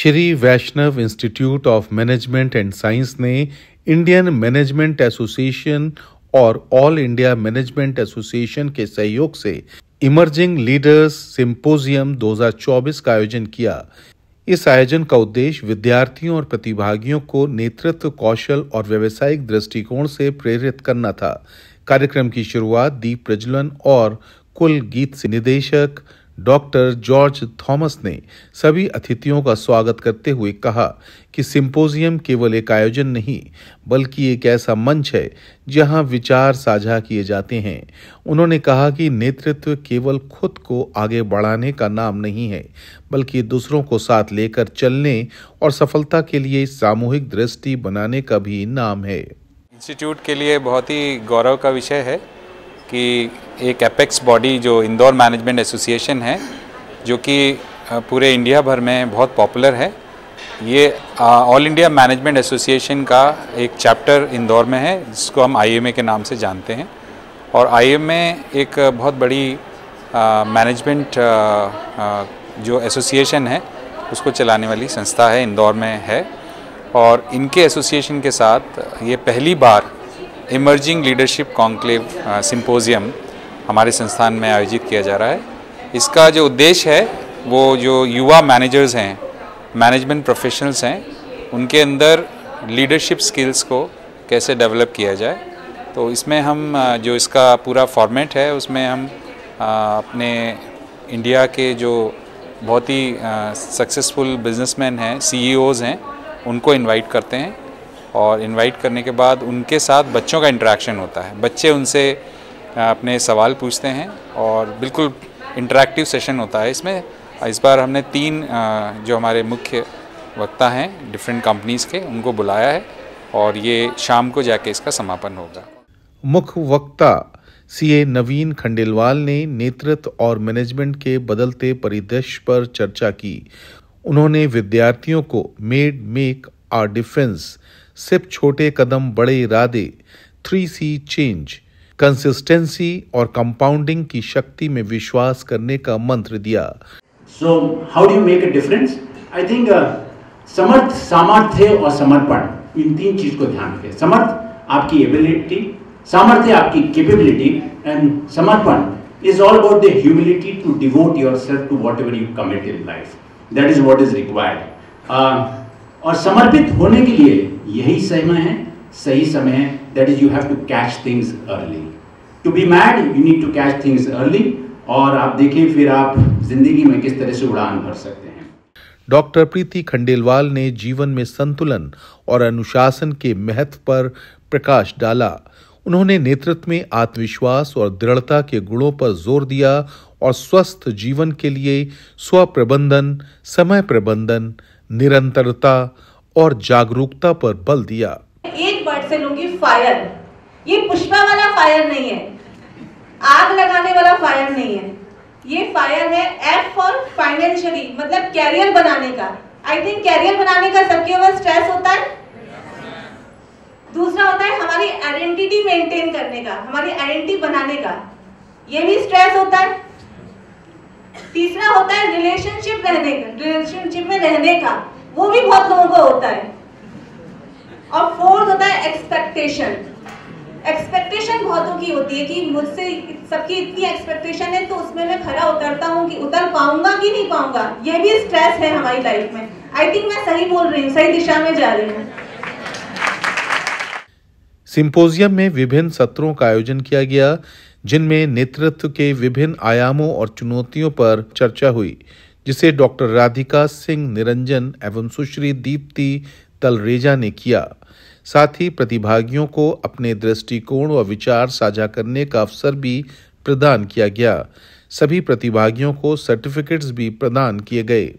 Shri Vaishnav institute of management and science ने Indian management association और all India management association के सहयोग से इमर्जिंग लीडर्स सिंपोजियम 2024 का आयोजन किया। इस आयोजन का उद्देश्य विद्यार्थियों और प्रतिभागियों को नेतृत्व कौशल और व्यावसायिक दृष्टिकोण से प्रेरित करना था। कार्यक्रम की शुरुआत दीप प्रज्वलन और कुल गीत से निदेशक डॉक्टर जॉर्ज थॉमस ने सभी अतिथियों का स्वागत करते हुए कहा कि सिंपोजियम केवल एक आयोजन नहीं बल्कि एक ऐसा मंच है जहां विचार साझा किए जाते हैं। उन्होंने कहा कि नेतृत्व केवल खुद को आगे बढ़ाने का नाम नहीं है बल्कि दूसरों को साथ लेकर चलने और सफलता के लिए सामूहिक दृष्टि बनाने का भी नाम है। इंस्टीट्यूट के लिए बहुत ही गौरव का विषय है कि एक एपेक्स बॉडी जो इंदौर मैनेजमेंट एसोसिएशन है, जो कि पूरे इंडिया भर में बहुत पॉपुलर है, ये ऑल इंडिया मैनेजमेंट एसोसिएशन का एक चैप्टर इंदौर में है जिसको हम IMA के नाम से जानते हैं। और IMA एक बहुत बड़ी मैनेजमेंट जो एसोसिएशन है उसको चलाने वाली संस्था है, इंदौर में है। और इनके एसोसिएशन के साथ ये पहली बार इमर्जिंग लीडरशिप कॉन्क्लेव सिंपोजियम हमारे संस्थान में आयोजित किया जा रहा है। इसका जो उद्देश्य है वो जो युवा मैनेजर्स हैं, मैनेजमेंट प्रोफेशनल्स हैं, उनके अंदर लीडरशिप स्किल्स को कैसे डेवलप किया जाए। तो इसमें हम जो इसका पूरा फॉर्मेट है उसमें हम अपने इंडिया के जो बहुत ही सक्सेसफुल बिजनेसमैन हैं, CEOs हैं, उनको इनवाइट करते हैं। और इनवाइट करने के बाद उनके साथ बच्चों का इंटरेक्शन होता है। बच्चे उनसे अपने सवाल पूछते हैं और बिल्कुल इंटरेक्टिव सेशन होता है इसमें। इस बार हमने 3 जो हमारे मुख्य वक्ता हैं डिफरेंट कंपनीज़ के, उनको बुलाया है और ये शाम को जाके इसका समापन होगा। मुख्य वक्ता CA नवीन खंडेलवाल ने नेतृत्व और मैनेजमेंट के बदलते परिदृश्य पर चर्चा की। उन्होंने विद्यार्थियों को मेक आवर डिफरेंस, सिर्फ छोटे कदम बड़े इरादे, 3C चेंज, कंसिस्टेंसी और कंपाउंडिंग की शक्ति में विश्वास करने का मंत्र दिया। So how do you make a difference? I think सामर्थ्य और समर्पण, इन 3 चीज को ध्यान रखें। समर्थ आपकी एबिलिटी, सामर्थ्य आपकी कैपेबिलिटी एंड समर्पण is all about the humility to devote yourself to whatever you commit in life. That is what is required. और समर्पित होने के लिए यही समय है, सही समय है। That is you have to catch things early. To be mad, you need to catch things early. और आप देखें फिर आप जिंदगी में किस तरह से उड़ान भर सकते हैं। डॉक्टर प्रीति खंडेलवाल ने जीवन में संतुलन और अनुशासन के महत्व पर प्रकाश डाला। उन्होंने नेतृत्व में आत्मविश्वास और दृढ़ता के गुणों पर जोर दिया और स्वस्थ जीवन के लिए स्व प्रबंधन, समय प्रबंधन, निरंतरता और जागरूकता पर बल दिया। एक वर्ड से लूंगी, फायर। ये पुष्पा वाला फायर नहीं है, आग लगाने वाला फायर नहीं है। ये फायर है F फॉर फाइनेंशियली, मतलब कैरियर बनाने का। आई थिंक कैरियर बनाने का सबके ऊपर स्ट्रेस होता है। दूसरा होता है हमारी आइडेंटिटी मेंटेन करने का, हमारी आइडेंटिटी बनाने का, ये भी स्ट्रेस होता है। तीसरा होता है रिलेशनशिप में रहने का, वो भी बहुत लोगों को होता है। और फोर्थ होता है एक्सपेक्टेशन बहुतों की होती है कि मुझसे सबकी इतनी एक्सपेक्टेशन है तो उसमें मैं खरा उतरता हूँ कि उतर पाऊंगा कि नहीं पाऊंगा, ये भी स्ट्रेस है हमारी लाइफ में। आई थिंक मैं सही बोल रही हूँ, सही दिशा में जा रही हूँ। सिंपोजियम में विभिन्न सत्रों का आयोजन किया गया जिनमें नेतृत्व के विभिन्न आयामों और चुनौतियों पर चर्चा हुई, जिसे डॉक्टर राधिका सिंह निरंजन एवं सुश्री दीप्ति तलरेजा ने किया। साथ ही प्रतिभागियों को अपने दृष्टिकोण व विचार साझा करने का अवसर भी प्रदान किया गया। सभी प्रतिभागियों को सर्टिफिकेट्स भी प्रदान किए गए।